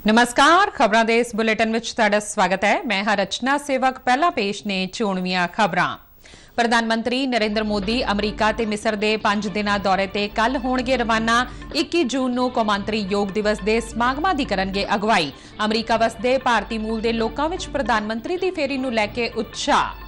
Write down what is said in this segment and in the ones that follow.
नमस्कार, खबरां दे इस बुलेटिन विच तुहाडा स्वागत है। मैं हां रचना सेवक। पहला पेश ने चोणवीआं खबरां। प्रधानमंत्री नरेंद्र मोदी अमरीका ते मिस्र दे 5 दिनां दौरे ते कल होणगे रवाना। 21 जून नूं कौमांतरी योग दिवस दे समागमां दी करनगे अगवाई। अमरीका वसदे भारती मूल दे लोकां विच प्रधानमंत्री दी फेरी नूं लैके उत्साह।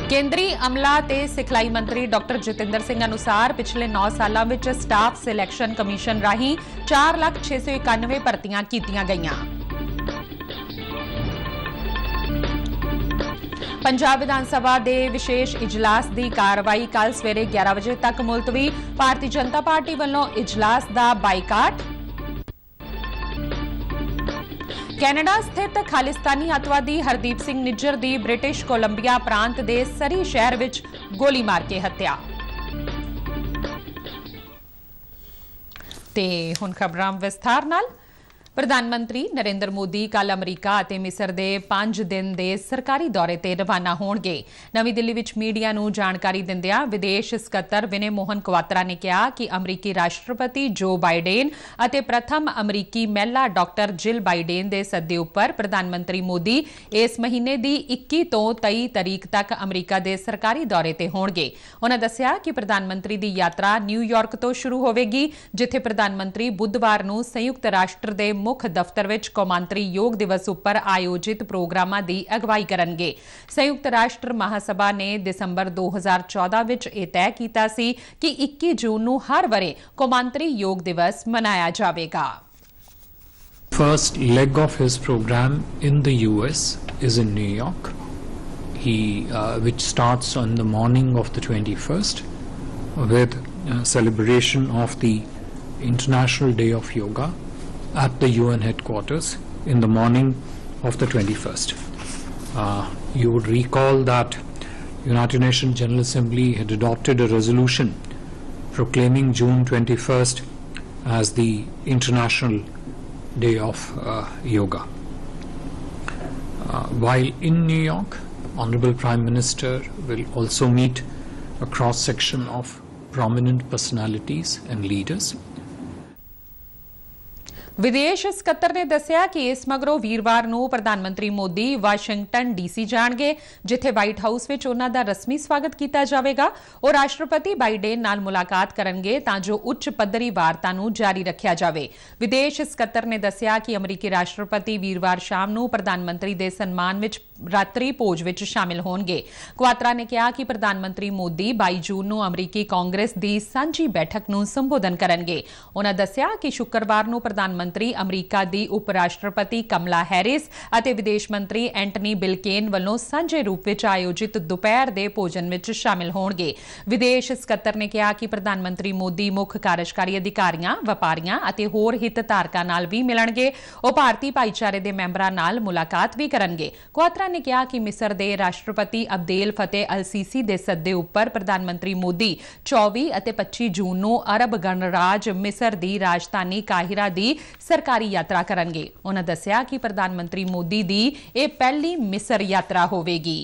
केंद्री अमला ते सिखलाई मंत्री डॉक्टर जितेंद्र सिंह अनुसार पिछले 9 सालां विच स्टाफ सिलेक्शन कमीशन राही 4,691 भर्तियां कीतियां गईयां। पंजाब विधान सभा दे विशेष इजलास दी कार्रवाई कल सवेरे 11 बजे तक मुलतवी। भारतीय जनता पार्टी वल्लों इजलास दा बाइकाट। कैनेडा स्थित खालिस्तानी अतवादी हरदीप सिंह निज्जर दी ब्रिटिश कोलंबिया प्रांत दे सरी शहर विच गोली मार के हत्या। ते हुण खबरां विस्तार नाल। प्रधानमंत्री नरेंद्र मोदी कल अमरीका ते मिस्र दे 5 दिन दे सरकारी दौरे ते रवाना होणगे। नवी दिल्ली विच मीडिया नूं जानकारी दिंदिआं विदेश सकत्तर विनय मोहन क्वात्रा ने कहा कि अमरीकी राष्ट्रपति जो बाइडेन अते प्रथम अमरीकी महिला डॉक्टर जिल बाइडेन दे सद्दे उपर प्रधानमंत्री मोदी इस महीने दी 21 तो 23 तरीक तक अमरीका दे सरकारी दौरे ते होणगे। उन्हां दस्सिआ कि प्रधानमंत्री दी यात्रा न्यूयॉर्क तो शुरू होवेगी, जिथे प्रधानमंत्री बुधवार नूं संयुक्त राष्ट्र दे मुख दफ्तर विच कौमांतरी योग दिवस उपर आयोजित प्रोग्रामां दी अगवाई करनगे। संयुक्त राष्ट्र महासभा ने दिसंबर 2014 विच यह तय कीता सी कि 21 जून नूं हर वरे कौमांतरी योग दिवस मनाया जावेगा। First leg of his program in the US is in New York, which starts on the morning of the 21st with celebration of the International Day of Yoga at the UN headquarters in the morning of the 21st. You would recall that United Nations General Assembly had adopted a resolution proclaiming June 21st as the International Day of Yoga. While in New York, Honorable Prime Minister will also meet a cross-section of prominent personalities and leaders. विदेश ਸਕੱਤਰ ने दस्सिਆ कि इस मगरों वीरवार ਨੂੰ प्रधानमंत्री Modi Washington DC जाणगे, जिथे white house which उन्हां दा रस्मी स्वागत किया जाएगा और राष्ट्रपति बाइडेन नाल मुलाकात करनगे तां जो उच्च पद्धरी वार्ता ਨੂੰ जारी रखिया जाए। विदेश ਸਕੱਤਰ ने दस्सिਆ कि अमरीकी राष्ट्रपति वीरवार शाम ਨੂੰ प्रधानमंत्री दे सन्मान विच रात्रि भोज विच शामिल होणगे। क्वात्रा ने कहा कि प्रधानमंत्री मोदी 22 जून ਨੂੰ अमरीकी कांग्रेस दी सांझी बैठक ਨੂੰ संबोधन करनगे। उन्हां दस्सिआ कि शुक्रवार ਨੂੰ प्रधानमंत्री अमरीका दी उप राष्ट्रपति कमला हैरिस अते विदेश मंत्री एंटनी बिलकेन वल्लों सांझे रूप विच आयोजित दोपहर दे भोजन विच शामिल होणगे। विदेश ਸਕੱਤਰ ने कहा कि प्रधानमंत्री मोदी मुख कार्यकारी अधिकारियां, व्यापारियां अते होर हितधारकां नाल भी मिलणगे। ਉਹ भारतीय भाईचारे दे मैंबरां नाल मुलाकात भी करनगे। क्वात्रा ने कहा कि मिस्र दे राष्ट्रपति अब्देल फतेह अल सीसी दे सद्दे उपर प्रधानमंत्री मोदी 24 अते 25 जून ਨੂੰ अरब गणराज मिस्र दी राजधानी काहिरा दी सरकारी यात्रा करनगे। उन्हां दस्सिआ कि प्रधानमंत्री मोदी दी यह पहली मिस्र यात्रा होवेगी।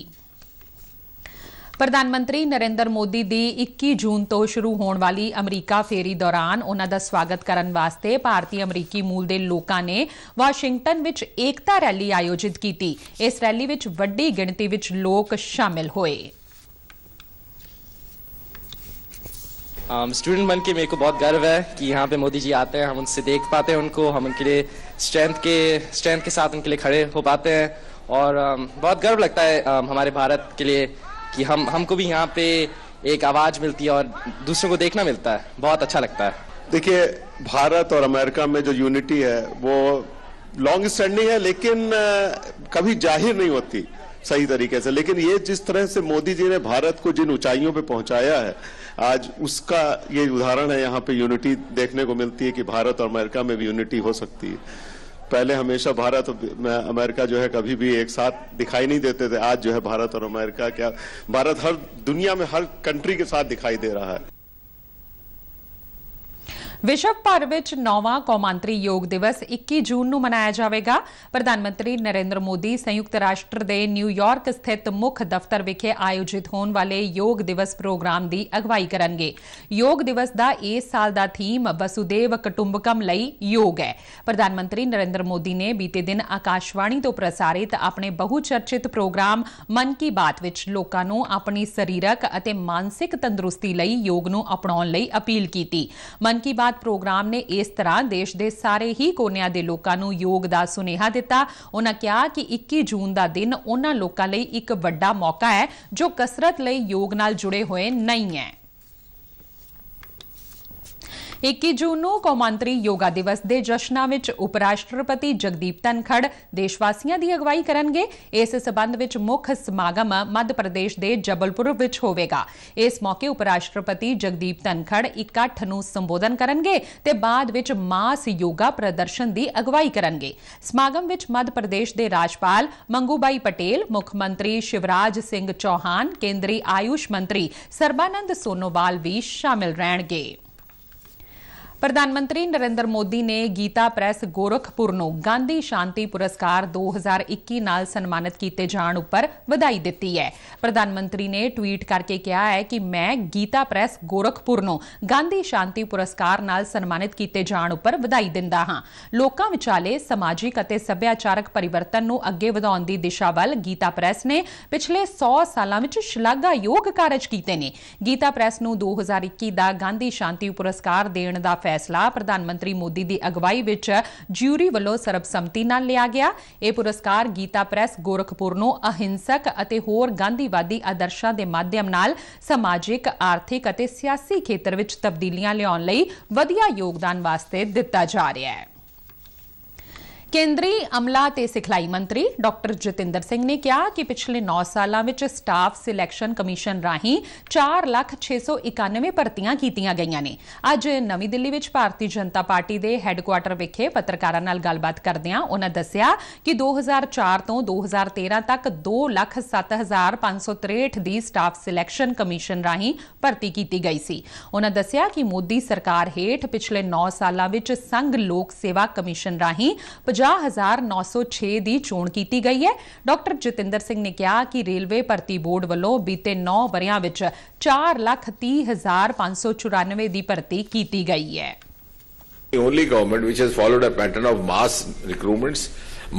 प्रधानमंत्री नरेंद्र मोदी दी 21 जून तो शुरू होने वाली अमरीका फेरी दौरान उन्हां दा स्वागत करन वास्ते भारतीय अमरीकी मूल दे लोकां ने वाशिंगटन विच एकता रैली आयोजित कीती। इस रैली विच वड्डी गिणती विच लोक शामिल होए। स्टूडेंट बन के मेरे को बहुत गर्व है कि यहाँ पे मोदी जी आते हैं, हम उनसे देख पाते हैं उनको, हम उनके लिए स्ट्रेंथ के साथ उनके लिए खड़े हो पाते हैं और बहुत गर्व लगता है हमारे भारत के लिए कि हमको भी यहाँ पे एक आवाज मिलती है और दूसरों को देखना मिलता है। बहुत अच्छा लगता है। देखिए, भारत और अमेरिका में जो यूनिटी है वो लॉन्ग स्टैंडिंग है, लेकिन कभी जाहिर नहीं होती सही तरीके से। लेकिन ये जिस तरह से मोदी जी ने भारत को जिन ऊंचाइयों पे पहुंचाया है, आज उसका ये उदाहरण है। यहाँ पे यूनिटी देखने को मिलती है कि भारत और अमेरिका में भी यूनिटी हो सकती है। पहले हमेशा भारत और अमेरिका जो है कभी भी एक साथ दिखाई नहीं देते थे। आज जो है भारत और अमेरिका, क्या भारत हर दुनिया में हर कंट्री के साथ दिखाई दे रहा है। ਵਿਸ਼ਵ ਭਰ ਵਿੱਚ 9ਵਾਂ ਕੌਮਾਂਤਰੀ ਯੋਗ ਦਿਵਸ 21 ਜੂਨ ਨੂੰ ਮਨਾਇਆ ਜਾਵੇਗਾ। ਪ੍ਰਧਾਨ ਮੰਤਰੀ ਨਰਿੰਦਰ ਮੋਦੀ ਸੰਯੁਕਤ ਰਾਸ਼ਟਰ ਦੇ ਨਿਊਯਾਰਕ ਸਥਿਤ ਮੁੱਖ ਦਫ਼ਤਰ ਵਿਖੇ ਆਯੋਜਿਤ ਹੋਣ ਵਾਲੇ ਯੋਗ ਦਿਵਸ ਪ੍ਰੋਗਰਾਮ ਦੀ ਅਗਵਾਈ ਕਰਨਗੇ। ਯੋਗ ਦਿਵਸ ਦਾ ਇਸ ਸਾਲ ਦਾ ਥੀਮ ਵਸੁਦੇਵ ਕੁਟੁੰਬਕਮ ਲਈ ਯੋਗ ਹੈ। ਪ੍ਰਧਾਨ ਮੰਤਰੀ ਨਰਿੰਦਰ ਮੋਦੀ ਨੇ ਬੀਤੇ ਦਿਨ ਆਕਾਸ਼ਵਾਣੀ ਤੋਂ ਪ੍ਰਸਾਰਿਤ ਆਪਣੇ ਬਹੁਚਰਚਿਤ ਪ੍ਰੋਗਰਾਮ ਮਨ ਕੀ ਬਾਤ ਵਿੱਚ ਲੋਕਾਂ ਨੂੰ ਆਪਣੀ ਸਰੀਰਕ ਅਤੇ ਮਾਨਸਿਕ ਤੰਦਰੁਸਤੀ ਲਈ ਯੋਗ ਨੂੰ ਅਪਣਾਉਣ ਲਈ ਅਪੀਲ ਕੀਤੀ। ਮਨ ਕੀ ਬਾਤ ਪ੍ਰੋਗਰਾਮ ਨੇ ਇਸ ਤਰ੍ਹਾਂ ਦੇਸ਼ ਦੇ ਸਾਰੇ ਹੀ ਕੋਨਿਆਂ ਦੇ ਲੋਕਾਂ ਨੂੰ ਯੋਗ ਦਾ ਸੁਨੇਹਾ ਦਿੱਤਾ। ਉਨ੍ਹਾਂ ਕਿਹਾ ਕਿ 21 ਜੂਨ ਦਾ ਦਿਨ ਉਨ੍ਹਾਂ ਲੋਕਾਂ ਲਈ ਇੱਕ ਵੱਡਾ ਮੌਕਾ ਹੈ ਜੋ ਕਸਰਤ ਲਈ ਯੋਗ ਨਾਲ ਜੁੜੇ ਹੋਏ ਨਹੀਂ ਹੈ। 21 ਜੂਨ ਨੂੰ ਕੌਮਾਂਤਰੀ ਯੋਗਾ ਦਿਵਸ ਦੇ ਜਸ਼ਨਾਂ ਵਿੱਚ ਉਪ ਰਾਸ਼ਟਰਪਤੀ ਜਗਦੀਪ ਧਨਖੜ ਦੇਸ਼ ਵਾਸੀਆਂ ਦੀ ਅਗਵਾਈ ਕਰਨਗੇ। ਇਸ ਸਬੰਧ ਵਿੱਚ ਮੁੱਖ ਸਮਾਗਮ ਮੱਧ ਪ੍ਰਦੇਸ਼ ਦੇ ਜਬਲਪੁਰ ਵਿੱਚ ਹੋਵੇਗਾ। ਇਸ ਮੌਕੇ ਉਪ ਰਾਸ਼ਟਰਪਤੀ ਜਗਦੀਪ ਧਨਖੜ ਇਕੱਠ ਨੂੰ ਸੰਬੋਧਨ ਕਰਨਗੇ ਤੇ ਬਾਅਦ ਵਿੱਚ ਮਾਸ ਯੋਗਾ ਪ੍ਰਦਰਸ਼ਨ ਦੀ ਅਗਵਾਈ ਕਰਨਗੇ। ਸਮਾਗਮ ਵਿੱਚ ਮੱਧ ਪ੍ਰਦੇਸ਼ ਦੇ ਰਾਜਪਾਲ ਮੰਗੂਬਾਈ ਪਟੇਲ, ਮੁੱਖ ਮੰਤਰੀ ਸ਼ਿਵਰਾਜ ਸਿੰਘ ਚੌਹਾਨ, ਕੇਂਦਰੀ ਆਯੁਸ਼ ਮੰਤਰੀ ਸਰਬਾਨੰਦ ਸੋਨੋਵਾਲ ਵੀ ਸ਼ਾਮਿਲ ਰਹਿਣਗੇ। ਪ੍ਰਧਾਨ ਮੰਤਰੀ ਨਰਿੰਦਰ ਮੋਦੀ ਨੇ ਗੀਤਾ ਪ੍ਰੈਸ ਗੋਰਖਪੁਰ ਨੂੰ ਗਾਂਧੀ ਸ਼ਾਂਤੀ ਪੁਰਸਕਾਰ 2021 ਨਾਲ ਸਨਮਾਨਿਤ ਕੀਤੇ ਜਾਣ ਉੱਪਰ ਵਧਾਈ ਦਿੱਤੀ ਹੈ। ਪ੍ਰਧਾਨ ਮੰਤਰੀ ਨੇ ਟਵੀਟ ਕਰਕੇ ਕਿਹਾ ਹੈ ਕਿ ਮੈਂ ਗੀਤਾ ਪ੍ਰੈਸ ਗੋਰਖਪੁਰ ਨੂੰ ਗਾਂਧੀ ਸ਼ਾਂਤੀ ਪੁਰਸਕਾਰ ਨਾਲ ਸਨਮਾਨਿਤ ਕੀਤੇ ਜਾਣ ਉੱਪਰ ਵਧਾਈ ਦਿੰਦਾ ਹਾਂ। ਲੋਕਾਂ ਵਿਚਾਲੇ ਸਮਾਜਿਕ ਅਤੇ ਸੱਭਿਆਚਾਰਕ ਪਰਿਵਰਤਨ ਨੂੰ ਅੱਗੇ ਵਧਾਉਣ ਦੀ ਦਿਸ਼ਾ ਵੱਲ ਗੀਤਾ ਪ੍ਰੈਸ ਨੇ ਪਿਛਲੇ 100 ਸਾਲਾਂ ਵਿੱਚ ਸ਼ਲਾਘਾਯੋਗ ਕਾਰਜ ਕੀਤੇ ਨੇ। ਗੀਤਾ ਪ੍ਰੈਸ ਨੂੰ 2021 ਦਾ ਗਾਂਧੀ ਸ਼ਾਂਤੀ ਪੁਰਸਕਾਰ ਦੇਣ ਦਾ ਫੈਸਲਾ ਪ੍ਰਧਾਨ ਮੰਤਰੀ ਮੋਦੀ ਦੀ ਅਗਵਾਈ ਵਿੱਚ ਜਿਊਰੀ ਵੱਲੋਂ ਸਰਬਸੰਮਤੀ ਨਾਲ ਲਿਆ ਗਿਆ। ਇਹ ਪੁਰਸਕਾਰ ਗੀਤਾ ਪ੍ਰੈਸ ਗੋਰਖਪੁਰ ਨੂੰ ਅਹਿੰਸਕ ਅਤੇ ਹੋਰ ਗਾਂਧੀਵਾਦੀ ਆਦਰਸ਼ਾਂ ਦੇ ਮਾਧਿਅਮ ਨਾਲ ਸਮਾਜਿਕ, ਆਰਥਿਕ ਅਤੇ ਸਿਆਸੀ ਖੇਤਰ ਵਿੱਚ ਤਬਦੀਲੀਆਂ ਲਿਆਉਣ ਲਈ ਵਧੀਆ ਯੋਗਦਾਨ ਵਾਸਤੇ ਦਿੱਤਾ ਜਾ ਰਿਹਾ ਹੈ। ਕੇਂਦਰੀ ਅਮਲਾ ਤੇ ਸਿਖਲਾਈ ਮੰਤਰੀ ਡਾਕਟਰ ਜਤਿੰਦਰ ਸਿੰਘ ਨੇ ਕਿਹਾ ਕਿ ਪਿਛਲੇ 9 ਸਾਲਾਂ ਵਿੱਚ ਸਟਾਫ ਸਿਲੈਕਸ਼ਨ ਕਮਿਸ਼ਨ ਰਾਹੀਂ 4,691 ਭਰਤੀਆਂ ਕੀਤੀਆਂ ਗਈਆਂ ਨੇ। ਅੱਜ ਨਵੀਂ ਦਿੱਲੀ ਵਿੱਚ ਭਾਰਤੀ ਜਨਤਾ ਪਾਰਟੀ ਦੇ ਹੈੱਡਕੁਆਰਟਰ ਵਿਖੇ ਪੱਤਰਕਾਰਾਂ ਨਾਲ ਗੱਲਬਾਤ ਕਰਦਿਆਂ ਉਨ੍ਹਾਂ ਦੱਸਿਆ ਕਿ 2004 ਤੋਂ 2013 ਤੱਕ 2,07,563 ਦੀ ਸਟਾਫ ਸਿਲੈਕਸ਼ਨ ਕਮਿਸ਼ਨ ਰਾਹੀਂ ਭਰਤੀ ਕੀਤੀ ਗਈ ਸੀ। ਉਨ੍ਹਾਂ ਦੱਸਿਆ ਕਿ ਮੋਦੀ ਸਰਕਾਰ ਹੇਠ ਪਿਛਲੇ 9 ਸਾਲਾਂ ਵਿੱਚ ਸੰਘ ਲੋਕ ਸੇਵਾ ਕਮਿਸ਼ਨ ਰਾਹੀਂ 50,906 ਦੀ ਚੋਣ ਕੀਤੀ ਗਈ ਹੈ। ਡਾਕਟਰ ਜਤਿੰਦਰ ਸਿੰਘ ਨੇ ਕਿਹਾ ਕਿ ਰੇਲਵੇ ਭਰਤੀ ਬੋਰਡ ਵੱਲੋਂ ਬੀਤੇ 9 ਵਰਿਆਂ ਵਿੱਚ 4,30,594 ਦੀ ਭਰਤੀ ਕੀਤੀ ਗਈ ਹੈ। The only government which has followed a pattern of mass recruitments,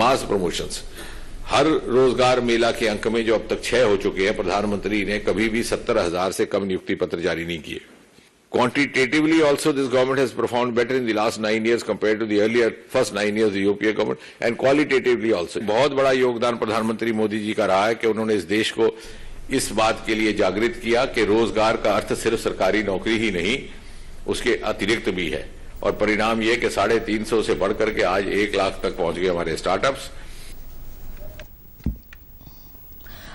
mass promotions. हर रोजगार मेला के अंक में जो अब तक 6 हो चुके हैं, प्रधानमंत्री ने कभी भी 70,000 से कम नियुक्ति पत्र जारी नहीं किए। Quantitatively also this government has performed better in the last 9 years compared to the earlier first 9 years of the UPA government, and qualitatively also बहुत बड़ा योगदान प्रधानमंत्री मोदी जी का रहा है कि उन्होंने इस देश को इस बात के लिए जागृत किया कि रोजगार का अर्थ सिर्फ सरकारी नौकरी ही नहीं, उसके अतिरिक्त भी है। और परिणाम ये कि 350 से बढ़कर के आज 1 लाख तक पहुंच गए हमारे स्टार्टअप्स।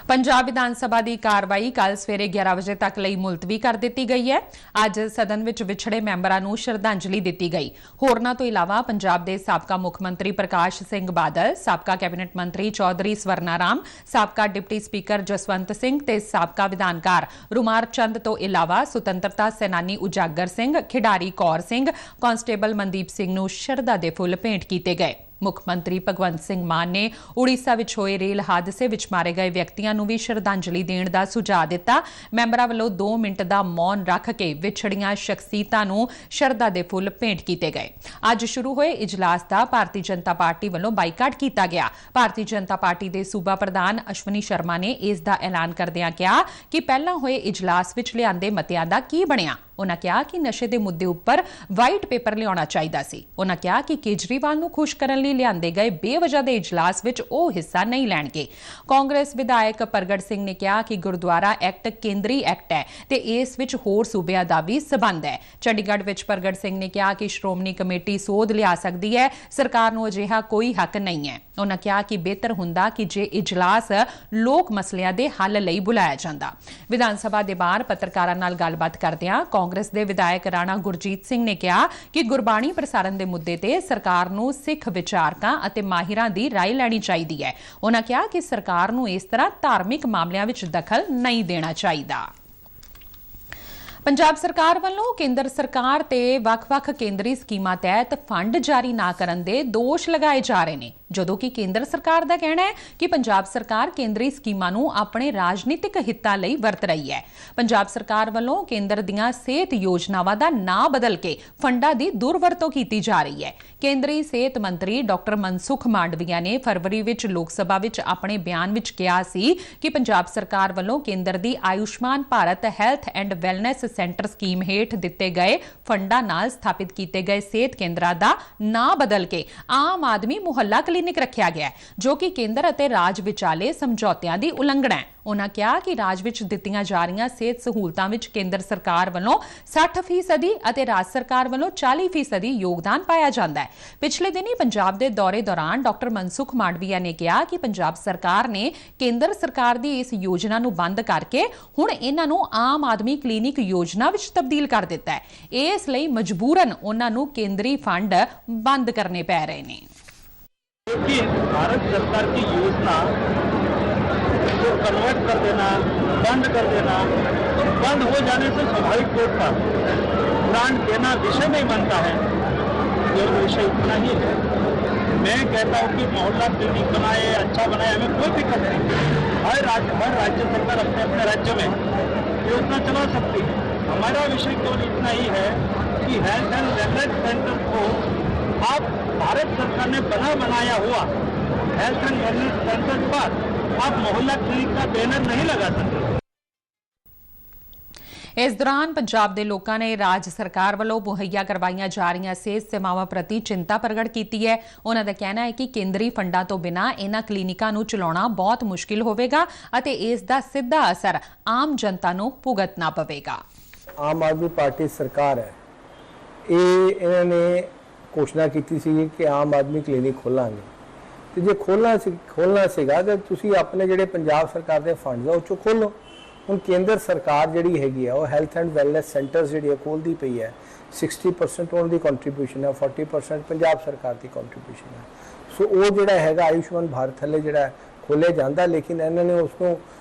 ਪੰਜਾਬ ਵਿਧਾਨ ਸਭਾ ਦੀ ਕਾਰਵਾਈ ਕੱਲ ਸਵੇਰੇ 11 ਵਜੇ ਤੱਕ ਲਈ ਮੁਲਤਵੀ ਕਰ ਦਿੱਤੀ ਗਈ ਹੈ। ਅੱਜ ਸਦਨ ਵਿੱਚ ਵਿਛੜੇ ਮੈਂਬਰਾਂ ਨੂੰ ਸ਼ਰਧਾਂਜਲੀ ਦਿੱਤੀ ਗਈ। ਹੋਰਨਾਂ ਤੋਂ ਇਲਾਵਾ ਪੰਜਾਬ ਦੇ ਸਾਬਕਾ ਮੁੱਖ ਮੰਤਰੀ ਪ੍ਰਕਾਸ਼ ਸਿੰਘ ਬਾਦਲ, ਸਾਬਕਾ ਕੈਬਨਿਟ ਮੰਤਰੀ ਚੌਧਰੀ ਸਵਰਨਾ ਰਾਮ, ਸਾਬਕਾ ਡਿਪਟੀ ਸਪੀਕਰ ਜਸਵੰਤ ਸਿੰਘ ਤੇ ਸਾਬਕਾ ਵਿਧਾਨਕਾਰ ਰੁਮਾਰ ਚੰਦ ਤੋਂ ਇਲਾਵਾ ਸੁਤੰਤਰਤਾ ਸੈਨਾਨੀ ਉਜਾਗਰ ਸਿੰਘ, ਖਿਡਾਰੀ ਕੌਰ ਸਿੰਘ, ਕਾਂਸਟੇਬਲ ਮਨਦੀਪ ਸਿੰਘ ਨੂੰ ਸ਼ਰਧਾ ਦੇ ਫੁੱਲ ਭੇਂਟ ਕੀਤੇ ਗਏ। ਮੁੱਖ ਮੰਤਰੀ ਭਗਵੰਤ ਸਿੰਘ ਮਾਨ ਨੇ ਉੜੀਸਾ ਵਿੱਚ ਹੋਏ ਰੇਲ ਹਾਦਸੇ ਵਿੱਚ ਮਾਰੇ ਗਏ ਵਿਅਕਤੀਆਂ ਨੂੰ ਵੀ ਸ਼ਰਧਾਂਜਲੀ ਦੇਣ ਦਾ ਸੁਝਾਅ ਦਿੱਤਾ। ਮੈਂਬਰਾਂ ਵੱਲੋਂ 2 ਮਿੰਟ ਦਾ ਮੌਨ ਰੱਖ ਕੇ ਵਿਛੜੀਆਂ ਸ਼ਖਸੀਅਤਾਂ ਨੂੰ ਸ਼ਰਧਾ ਦੇ ਫੁੱਲ ਭੇਂਟ ਕੀਤੇ ਗਏ। ਅੱਜ ਸ਼ੁਰੂ ਹੋਏ ਇਜਲਾਸ ਦਾ ਭਾਰਤੀ ਜਨਤਾ ਪਾਰਟੀ ਵੱਲੋਂ ਬਾਈਕਾਟ ਕੀਤਾ ਗਿਆ। ਭਾਰਤੀ ਜਨਤਾ ਪਾਰਟੀ ਦੇ ਸੂਬਾ ਪ੍ਰਧਾਨ ਅਸ਼ਵਨੀ ਸ਼ਰਮਾ ਨੇ ਇਸ ਦਾ ਐਲਾਨ ਕਰਦਿਆਂ ਕਿਹਾ ਕਿ ਪਹਿਲਾਂ ਹੋਏ ਇਜਲਾਸ ਵਿੱਚ ਲਿਆਂਦੇ ਮਤਿਆਂ ਦਾ ਕੀ ਬਣਿਆ। ਉਨ੍ਹਾਂ ਕਿਹਾ ਕਿ ਨਸ਼ੇ ਦੇ ਮੁੱਦੇ ਉੱਪਰ ਵਾਈਟ ਪੇਪਰ ਲਿਆਉਣਾ ਚਾਹੀਦਾ ਸੀ। ਉਨ੍ਹਾਂ ਕਿਹਾ ਕਿ ਕੇਜਰੀਵਾਲ ਨੂੰ ਖੁਸ਼ ਕਰਨ ਲਈ ਲਿਆਂਦੇ ਗਏ ਬੇਵਜ੍ਹਾ ਦੇ ਇਜਲਾਸ ਵਿੱਚ ਉਹ ਹਿੱਸਾ ਨਹੀਂ ਲੈਣਗੇ। ਕਾਂਗਰਸ ਵਿਧਾਇਕ ਪ੍ਰਗਟ ਸਿੰਘ ਨੇ ਕਿਹਾ ਕਿ ਗੁਰਦੁਆਰਾ ਐਕਟ ਕੇਂਦਰੀ ਐਕਟ ਹੈ ਤੇ ਇਸ ਵਿੱਚ ਹੋਰ ਸੂਬਿਆਂ ਦਾ ਵੀ ਸਬੰਧ ਹੈ। ਚੰਡੀਗੜ੍ਹ ਵਿੱਚ ਪ੍ਰਗਟ ਸਿੰਘ ਨੇ ਕਿਹਾ ਕਿ ਸ਼੍ਰੋਮਣੀ ਕਮੇਟੀ ਸੋਧ ਲਿਆ ਸਕਦੀ ਹੈ, ਸਰਕਾਰ ਨੂੰ ਅਜਿਹਾ ਕੋਈ ਹੱਕ ਨਹੀਂ ਹੈ। ਉਨ੍ਹਾਂ ਕਿਹਾ ਕਿ ਬਿਹਤਰ ਹੁੰਦਾ ਕਿ ਜੇ ਇਜਲਾਸ ਲੋਕ ਮਸਲਿਆਂ ਦੇ ਹੱਲ ਲਈ ਬੁਲਾਇਆ ਜਾਂਦਾ। ਵਿਧਾਨ ਸਭਾ ਦੇ ਬਾਹਰ ਪੱਤਰਕਾਰਾਂ ਨਾਲ ਗੱਲਬਾਤ ਕਰਦਿਆਂ ਕਾਂਗਰਸ ਦੇ ਵਿਧਾਇਕ ਰਾਣਾ ਗੁਰਜੀਤ ਸਿੰਘ ਨੇ ਕਿਹਾ ਕਿ ਗੁਰਬਾਣੀ ਪ੍ਰਸਾਰਣ ਦੇ ਮੁੱਦੇ ਤੇ ਸਰਕਾਰ ਨੂੰ ਸਿੱਖ ਵਿਚਾਰਕਾਂ ਅਤੇ ਮਾਹਿਰਾਂ ਦੀ ਰਾਏ ਲੈਣੀ ਚਾਹੀਦੀ ਹੈ। ਉਨ੍ਹਾਂ ਕਿਹਾ ਕਿ ਸਰਕਾਰ ਨੂੰ ਇਸ ਤਰ੍ਹਾਂ ਧਾਰਮਿਕ ਮਾਮਲਿਆਂ ਵਿੱਚ ਦਖਲ ਨਹੀਂ ਦੇਣਾ ਚਾਹੀਦਾ। ਪੰਜਾਬ ਸਰਕਾਰ ਵੱਲੋਂ ਕੇਂਦਰ ਸਰਕਾਰ ਤੇ ਵੱਖ-ਵੱਖ ਕੇਂਦਰੀ ਸਕੀਮਾਂ ਤਹਿਤ ਫੰਡ ਜਾਰੀ ਨਾ ਕਰਨ ਦੇ ਦੋਸ਼ ਲਗਾਏ ਜਾ ਰਹੇ ਨੇ, ਜਦੋਂ ਕਿ ਕੇਂਦਰ ਸਰਕਾਰ ਦਾ ਕਹਿਣਾ ਹੈ ਕਿ ਪੰਜਾਬ ਸਰਕਾਰ ਕੇਂਦਰੀ ਸਕੀਮਾਂ ਨੂੰ ਆਪਣੇ ਰਾਜਨੀਤਿਕ ਹਿੱਤਾਂ ਲਈ ਵਰਤ ਰਹੀ ਹੈ। ਪੰਜਾਬ ਸਰਕਾਰ ਵੱਲੋਂ ਕੇਂਦਰ ਦੀਆਂ ਸਿਹਤ ਯੋਜਨਾਵਾਂ ਦਾ ਨਾਂ ਬਦਲ ਕੇ ਫੰਡਾਂ ਦੀ ਦੁਰਵਰਤੋਂ ਕੀਤੀ ਜਾ ਰਹੀ ਹੈ। ਕੇਂਦਰੀ ਸਿਹਤ ਮੰਤਰੀ ਡਾਕਟਰ ਮਨਸੁਖ ਮਾਂਡਵੀਆ ਨੇ ਫਰਵਰੀ ਵਿੱਚ ਲੋਕ ਸਭਾ ਵਿੱਚ ਆਪਣੇ ਬਿਆਨ ਵਿੱਚ ਕਿਹਾ ਸੀ ਕਿ ਪੰਜਾਬ ਸਰਕਾਰ ਵੱਲੋਂ ਕੇਂਦਰ ਦੀ Ayushman Bharat health and wellness centre scheme ਹੇਠ ਦਿੱਤੇ ਗਏ ਫੰਡਾਂ ਨਾਲ ਸਥਾਪਿਤ ਕੀਤੇ ਗਏ ਸਿਹਤ ਕੇਂਦਰਾਂ ਦਾ ਨਾਂ ਬਦਲ ਕੇ ਆਮ ਆਦਮੀ ਮੁਹੱਲਾ ਕਲੀਨਿਕ ਰੱਖਿਆ ਗਿਆ ਹੈ, ਜੋ ਕਿ ਕੇਂਦਰ ਅਤੇ ਰਾਜ ਵਿਚਾਲੇ ਸਮਝੌਤਿਆਂ ਦੀ ਉਲੰਘਣਾ ਹੈ। ਉਨ੍ਹਾਂ ਕਿਹਾ ਕਿ ਰਾਜ ਵਿੱਚ ਦਿੱਤੀਆਂ ਜਾ ਰਹੀਆਂ ਸਿਹਤ ਸਹੂਲਤਾਂ ਵਿੱਚ ਕੇਂਦਰ ਸਰਕਾਰ ਵੱਲੋਂ 60% ਅਤੇ ਰਾਜ ਸਰਕਾਰ ਵੱਲੋਂ 40% ਯੋਗਦਾਨ ਪਾਇਆ ਜਾਂਦਾ ਹੈ। ਪਿਛਲੇ ਦਿਨੀ ਪੰਜਾਬ ਦੇ ਦੌਰੇ ਦੌਰਾਨ ਡਾਕਟਰ ਮਨਸੁਖ ਮਾਂਡਵੀਆ ਨੇ ਕਿਹਾ ਕਿ ਪੰਜਾਬ ਸਰਕਾਰ ਨੇ ਕੇਂਦਰ ਸਰਕਾਰ ਦੀ ਇਸ ਯੋਜਨਾ ਨੂੰ ਬੰਦ ਕਰਕੇ ਹੁਣ ਇਹਨਾਂ ਨੂੰ ਆਮ ਆਦਮੀ ਕਲੀਨਿਕ ਯੋਜਨਾ ਵਿੱਚ ਤਬਦੀਲ ਕਰ ਦਿੱਤਾ ਹੈ। ਇਸ ਲਈ ਮਜਬੂਰਨ ਉਹਨਾਂ ਨੂੰ ਕੇਂਦਰੀ ਫੰਡ ਬੰਦ ਕਰਨੇ ਪੈ ਰਹੇ ਨੇ। क्योंकि भारत सरकार की योजना को कन्वर्ट कर देना, बंद कर देना, तो बंद हो जाने से स्वाभाविक तौर पर ग्रांट देना विषय नहीं बनता है। केवल विषय इतना ही है। मैं कहता हूँ कि मोहल्ला क्लिनिक बनाए, अच्छा बनाए, हमें कोई दिक्कत नहीं। हर राज्य सरकार अपने अपने राज्य में योजना चला सकती है। हमारा विषय केवल इतना ही है कि हेल्थ एंड वेलनेस सेंटर को आप भारत सरकार ने बनाया हुआ हेल्थ एंड वेलनेस सेंटर पर आप मोहल्ला क्लिनिक का बैनर नहीं लगा सकते। इस दौरान पंजाब के लोगों ने राज सरकार वालों मुहैया करवाईयां जा रही सेहत सेवावां प्रति चिंता प्रगट की है। उन्हों का कहना है कि केंद्री फंडा तो बिना इन्हां क्लीनिकां नूं चलाउणा बहुत मुश्किल होवेगा अते इस दा सीधा असर आम जनता नूं भुगतना पवेगा। आम आदमी पार्टी सरकार है, इन्होंने घोषणा की सी कि आम आदमी क्लिनिक खोलांगे, तो जो खोलना सीगा तो तुसी अपने जिहड़े पंजाब सरकार के फंड है उस खोलो। हुण केंद्र सरकार जिहड़ी हैगी है वो हेल्थ एंड वैलनेस सेंटर्स जिहड़ी खोलती पई है, 60% उन्होंनी कंट्रीब्यूशन है, 40% पंजाब सरकार की कंट्रीब्यूशन है। सो वो जिहड़ा हैगा आयुष्मान भारत थले जिहड़ा खोलिया जाता, लेकिन इन्होंने उसको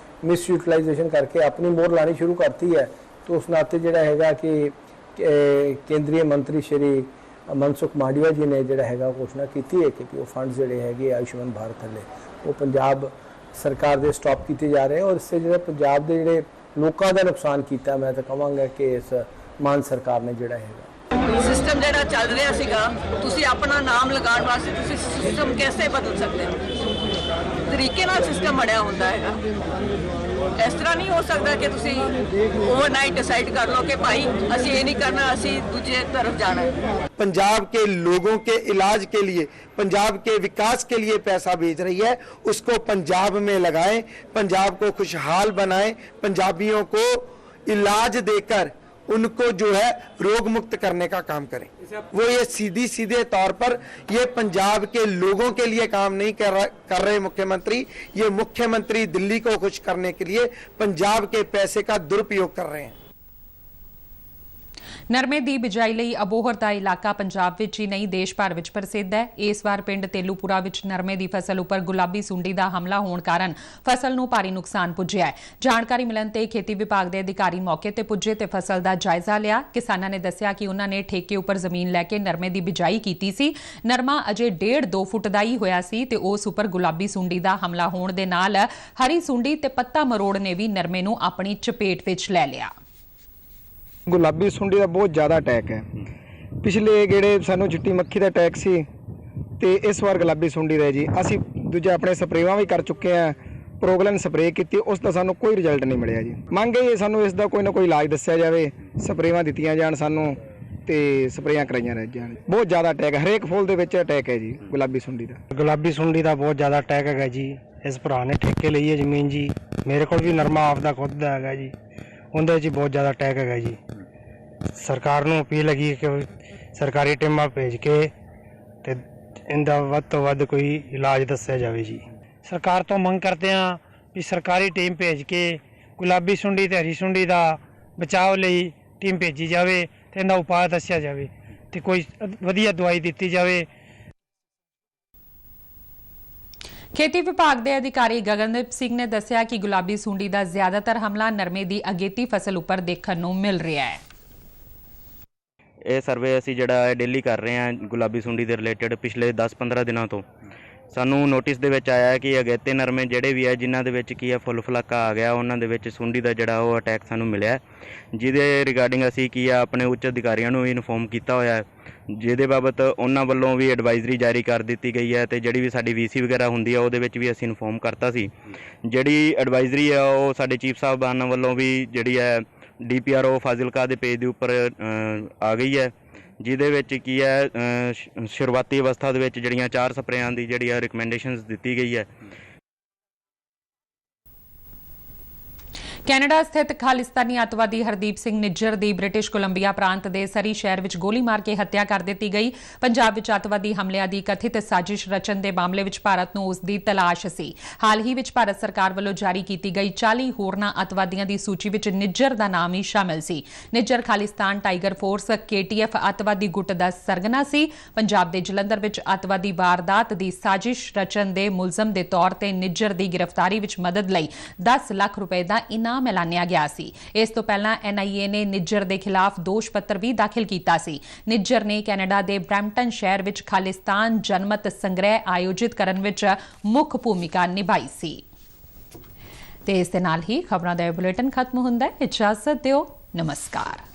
मिसयूटिलाइजेशन करके अपनी मोहर लानी शुरू करती है। तो उस नाते जिहड़ा हैगा कि केंद्रीय मंत्री श्री मनसुख मांडविया जी ने जिहड़ा हैगा घोषणा की है कि वो फंड जिहड़े हैगे आयुष्मान भारत वाले वो पंजाब सरकार दे स्टॉप किए जा रहे हैं और इससे जिहड़ा पंजाब दे जिहड़े लोकां दा नुकसान कीता, मैं तो कहांगा कि इस मान सरकार ने जिहड़ा हैगा सिस्टम जिहड़ा चल रहा सीगा, तुसी अपना नाम लगाने वास्ते तुसी सिस्टम कैसे बदल सकते हो? तरीके नाल सिस्टम बनया हुंदा हैगा। इस तरह नहीं हो सकता कि तुसी ओवरनाइट डिसाइड कर लो कि भाई असी ये नहीं करना, असी दूसरे तरफ जाना है। पंजाब के लोगों के इलाज के लिए, पंजाब के विकास के लिए पैसा भेज रही है, उसको पंजाब में लगाएं, पंजाब को खुशहाल बनाएं, पंजाबियों को इलाज देकर उनको जो है रोग मुक्त करने का काम करें। वो ये सीधे तौर पर ये पंजाब के लोगों के लिए काम नहीं कर रहे मुख्यमंत्री, ये मुख्यमंत्री दिल्ली को खुश करने के लिए पंजाब के पैसे का दुरुपयोग कर रहे हैं। नरमे ਦੀ ਬਿਜਾਈ ਲਈ ਅਬੋਹਰ ਦਾ ਇਲਾਕਾ ਪੰਜਾਬ ਵਿੱਚ ਹੀ ਨਹੀਂ ਦੇਸ਼ ਭਰ ਵਿੱਚ ਪ੍ਰਸਿੱਧ ਹੈ। ਇਸ ਵਾਰ ਪਿੰਡ ਤੇਲੂਪੁਰਾ ਵਿੱਚ ਨਰਮੇ ਦੀ ਫਸਲ ਉੱਪਰ ਗੁਲਾਬੀ ਸੁੰਡੀ ਦਾ ਹਮਲਾ ਹੋਣ ਕਾਰਨ ਫਸਲ ਨੂੰ ਭਾਰੀ ਨੁਕਸਾਨ ਪੁੱਜਿਆ ਹੈ। ਜਾਣਕਾਰੀ ਮਿਲਣ ਤੇ ਖੇਤੀ ਵਿਭਾਗ ਦੇ ਅਧਿਕਾਰੀ ਮੌਕੇ ਤੇ ਪੁੱਜੇ ਤੇ ਫਸਲ ਦਾ ਜਾਇਜ਼ਾ ਲਿਆ। ਕਿਸਾਨਾਂ ਨੇ ਦੱਸਿਆ ਕਿ ਉਹਨਾਂ ਨੇ ਠੇਕੇ ਉੱਪਰ ਜ਼ਮੀਨ ਲੈ ਕੇ ਨਰਮੇ ਦੀ ਬਿਜਾਈ ਕੀਤੀ ਸੀ। ਨਰਮਾ ਅਜੇ 1.5-2 ਫੁੱਟ ਦਾ ਹੀ ਹੋਇਆ ਸੀ ਤੇ ਉਸ ਉੱਪਰ ਗੁਲਾਬੀ ਸੁੰਡੀ ਦਾ ਹਮਲਾ ਹੋਣ ਦੇ ਨਾਲ ਹਰੀ ਸੁੰਡੀ ਤੇ ਪੱਤਾ ਮਰੋੜ ਨੇ ਵੀ ਨਰਮੇ ਨੂੰ ਆਪਣੀ ਚਪੇਟ ਵਿੱਚ ਲੈ ਲਿਆ। ਗੁਲਾਬੀ ਸੁੰਡੀ ਦਾ ਬਹੁਤ ਜ਼ਿਆਦਾ ਅਟੈਕ ਹੈ। ਪਿਛਲੇ ਗੇੜੇ ਸਾਨੂੰ ਚਿੱਟੀ ਮੱਖੀ ਦਾ ਅਟੈਕ ਸੀ ਤੇ ਇਸ ਵਾਰ ਗੁਲਾਬੀ ਸੁੰਡੀ ਦਾ ਜੀ। ਅਸੀਂ ਦੂਜਾ ਆਪਣੇ ਸਪਰੇਵਾਂ ਵੀ ਕਰ ਚੁੱਕੇ ਆ, ਪ੍ਰੋਗਲਨ ਸਪਰੇ ਕੀਤੀ, ਉਸ ਦਾ ਸਾਨੂੰ ਕੋਈ ਰਿਜ਼ਲਟ ਨਹੀਂ ਮਿਲਿਆ ਜੀ। ਮੰਗ ਇਹ ਸਾਨੂੰ ਇਸ ਦਾ ਕੋਈ ਨਾ ਕੋਈ ਇਲਾਜ ਦੱਸਿਆ ਜਾਵੇ, ਸਪਰੇਵਾਂ ਦਿੱਤੀਆਂ ਜਾਣ ਸਾਨੂੰ ਤੇ ਸਪਰੇਆਂ ਕਰਾਈਆਂ ਰਹਿ ਜਾਣ। ਬਹੁਤ ਜ਼ਿਆਦਾ ਅਟੈਕ, ਹਰੇਕ ਫੁੱਲ ਦੇ ਵਿੱਚ ਅਟੈਕ ਹੈ ਜੀ ਗੁਲਾਬੀ ਸੁੰਡੀ ਦਾ। ਗੁਲਾਬੀ ਸੁੰਡੀ ਦਾ ਬਹੁਤ ਜ਼ਿਆਦਾ ਅਟੈਕ ਹੈਗਾ ਜੀ। ਇਸ ਭਰਾ ਨੇ ਠੇਕੇ ਲਈ ਹੈ ਜ਼ਮੀਨ ਜੀ, ਮੇਰੇ ਕੋਲ ਵੀ ਨਰਮਾ ਆਪਦਾ ਖੁਦ ਦਾ ਹੈਗਾ ਜੀ, ਉਹਦੇ 'ਚ ਬਹੁਤ ਜ਼ਿਆਦਾ ਅਟੈਕ ਹੈਗਾ ਜੀ। ਸਰਕਾਰ ਨੂੰ ਅਪੀਲ ਹੈਗੀ ਕਿ ਸਰਕਾਰੀ ਟੀਮਾਂ ਭੇਜ ਕੇ ਤੇ ਇਹਦਾ ਵੱਧ ਤੋਂ ਵੱਧ ਕੋਈ ਇਲਾਜ ਦੱਸਿਆ ਜਾਵੇ ਜੀ। ਸਰਕਾਰ ਤੋਂ ਮੰਗ ਕਰਦੇ ਹਾਂ ਵੀ ਸਰਕਾਰੀ ਟੀਮ ਭੇਜ ਕੇ ਗੁਲਾਬੀ ਸੁੰਡੀ ਤੇ ਹਰੀ ਸੁੰਡੀ ਦਾ ਬਚਾਅ ਲਈ ਟੀਮ ਭੇਜੀ ਜਾਵੇ ਤੇ ਇਹਦਾ ਉਪਾਅ ਦੱਸਿਆ ਜਾਵੇ ਤੇ ਕੋਈ ਵਧੀਆ ਦਵਾਈ ਦਿੱਤੀ ਜਾਵੇ। ਖੇਤੀ ਵਿਭਾਗ ਦੇ ਅਧਿਕਾਰੀ ਗਗਨਦੀਪ ਸਿੰਘ ਨੇ ਦੱਸਿਆ ਕਿ ਗੁਲਾਬੀ ਸੁੰਡੀ ਦਾ ਜ਼ਿਆਦਾਤਰ ਹਮਲਾ ਨਰਮੇ ਦੀ ਅਗੇਤੀ ਫਸਲ ਉੱਪਰ ਦੇਖਣ ਨੂੰ ਮਿਲ ਰਿਹਾ ਹੈ। ਇਹ ਸਰਵੇ ਅਸੀਂ ਜਿਹੜਾ ਡੇਲੀ ਕਰ ਰਹੇ ਹਾਂ ਗੁਲਾਬੀ ਸੁੰਡੀ ਦੇ ਰਿਲੇਟਡ ਪਿਛਲੇ 10-15 ਦਿਨਾਂ ਤੋਂ ਸਾਨੂੰ ਨੋਟਿਸ ਦੇ ਵਿੱਚ ਆਇਆ ਕਿ ਅਗੇਤੇ ਨਰਮੇ ਜਿਹੜੇ ਵੀ ਹੈ ਜਿਨ੍ਹਾਂ ਦੇ ਵਿੱਚ ਕੀ ਹੈ ਫੁੱਲ ਫਲਾਕਾ ਆ ਗਿਆ ਉਹਨਾਂ ਦੇ ਵਿੱਚ ਸੁੰਡੀ ਦਾ ਜਿਹੜਾ ਉਹ ਅਟੈਕ ਸਾਨੂੰ ਮਿਲਿਆ, ਜਿਹਦੇ ਰਿਗਾਰਡਿੰਗ ਅਸੀਂ ਕੀ ਆ ਆਪਣੇ ਉੱਚ ਅਧਿਕਾਰੀਆਂ ਨੂੰ ਵੀ ਇਨਫੋਰਮ ਕੀਤਾ ਹੋਇਆ ਹੈ, ਜਿਹਦੇ ਬਾਬਤ ਉਹਨਾਂ ਵੱਲੋਂ ਵੀ ਐਡਵਾਈਜ਼ਰੀ ਜਾਰੀ ਕਰ ਦਿੱਤੀ ਗਈ ਹੈ ਤੇ ਜਿਹੜੀ ਵੀ ਸਾਡੀ ਵੀਸੀ ਵਗੈਰਾ ਹੁੰਦੀ ਹੈ ਉਹਦੇ ਵਿੱਚ ਵੀ ਅਸੀਂ ਇਨਫੋਰਮ ਕਰਤਾ ਸੀ। ਜਿਹੜੀ ਐਡਵਾਈਜ਼ਰੀ ਹੈ ਉਹ ਸਾਡੇ ਚੀਫ ਸਾਹਿਬਾਨ ਵੱਲੋਂ ਵੀ ਜਿਹੜੀ ਹੈ DPRO ਫਾਜ਼ਿਲਕਾ ਦੇ ਪੇਜ ਦੇ ਉੱਪਰ ਆ ਗਈ ਹੈ, ਜਿਹਦੇ ਵਿੱਚ ਕੀ ਹੈ ਸ਼ੁਰੂਆਤੀ ਅਵਸਥਾ ਦੇ ਵਿੱਚ ਜਿਹੜੀਆਂ 4 ਸਪਰੇਆਂ ਦੀ ਜਿਹੜੀ ਹੈ ਰਿਕਮੈਂਡੇਸ਼ਨਸ ਦਿੱਤੀ ਗਈ ਹੈ। ਕੈਨੇਡਾ ਸਥਿਤ ਖਾਲਿਸਤਾਨੀ ਅੱਤਵਾਦੀ ਹਰਦੀਪ ਸਿੰਘ ਨਿੱਜਰ ਦੀ ਬ੍ਰਿਟਿਸ਼ ਕੋਲੰਬੀਆ ਪ੍ਰਾਂਤ ਦੇ ਸਰੀ ਸ਼ਹਿਰ ਵਿੱਚ ਗੋਲੀ ਮਾਰ ਕੇ ਹੱਤਿਆ ਕਰ ਦਿੱਤੀ ਗਈ। ਪੰਜਾਬ ਵਿੱਚ ਅੱਤਵਾਦੀ ਹਮਲਿਆਂ ਦੀ ਕਥਿਤ ਸਾਜ਼ਿਸ਼ ਰਚਨ ਦੇ ਮਾਮਲੇ ਵਿੱਚ ਭਾਰਤ ਨੂੰ ਉਸ ਦੀ ਤਲਾਸ਼ ਸੀ। ਹਾਲ ਹੀ ਵਿੱਚ ਭਾਰਤ ਸਰਕਾਰ ਵੱਲੋਂ ਜਾਰੀ ਕੀਤੀ ਗਈ 40 ਹੋਰਨਾਂ ਅੱਤਵਾਦੀਆਂ ਦੀ ਸੂਚੀ ਵਿੱਚ ਨਿੱਜਰ ਦਾ ਨਾਮ ਹੀ ਸ਼ਾਮਲ ਸੀ। Nijjar Khalistan tiger force KTF ਅੱਤਵਾਦੀ ਗੁੱਟ ਦਾ ਸਰਗਨਾ ਸੀ। ਪੰਜਾਬ ਦੇ ਜਲੰਧਰ ਵਿੱਚ ਅੱਤਵਾਦੀ ਵਾਰਦਾਤ ਦੀ ਸਾਜ਼ਿਸ਼ ਰਚਨ ਦੇ ਮੁਲਜ਼ਮ ਦੇ ਤੌਰ ਤੇ ਨਿੱਜਰ ਦੀ ਗ੍ਰਿਫਤਾਰੀ ਵਿੱਚ ਮਦਦ ਲਈ 10 ਲੱਖ ਰੁਪਏ ਦਾ ਇਨਾਮ ਐਲਾਨਿਆ ਗਿਆ ਸੀ। ਇਸ ਤੋਂ ਪਹਿਲਾਂ NIA ਨੇ ਨਿੱਜਰ ਦੇ ਖਿਲਾਫ ਦੋਸ਼ ਪੱਤਰ ਵੀ ਦਾਖਲ ਕੀਤਾ ਸੀ। ਨਿੱਜਰ ਨੇ ਕੈਨੇਡਾ ਦੇ ਬ੍ਰੈਂਪਟਨ ਸ਼ਹਿਰ ਵਿੱਚ ਖਾਲਿਸਤਾਨ ਜਨਮਤ ਸੰਗ੍ਰਹਿ ਆਯੋਜਿਤ ਕਰਨ ਵਿੱਚ ਮੁੱਖ ਭੂਮਿਕਾ ਨਿਭਾਈ ਸੀ। ਤੇ ਇਸ ਦੇ ਨਾਲ ਹੀ ਖਬਰਾਂ ਦਾ ਇਹ ਬੁਲੇਟਿਨ ਖਤਮ ਹੁੰਦਾ ਹੈ। ਇਜਾਜ਼ਤ ਦਿਓ, ਨਮਸਕਾਰ।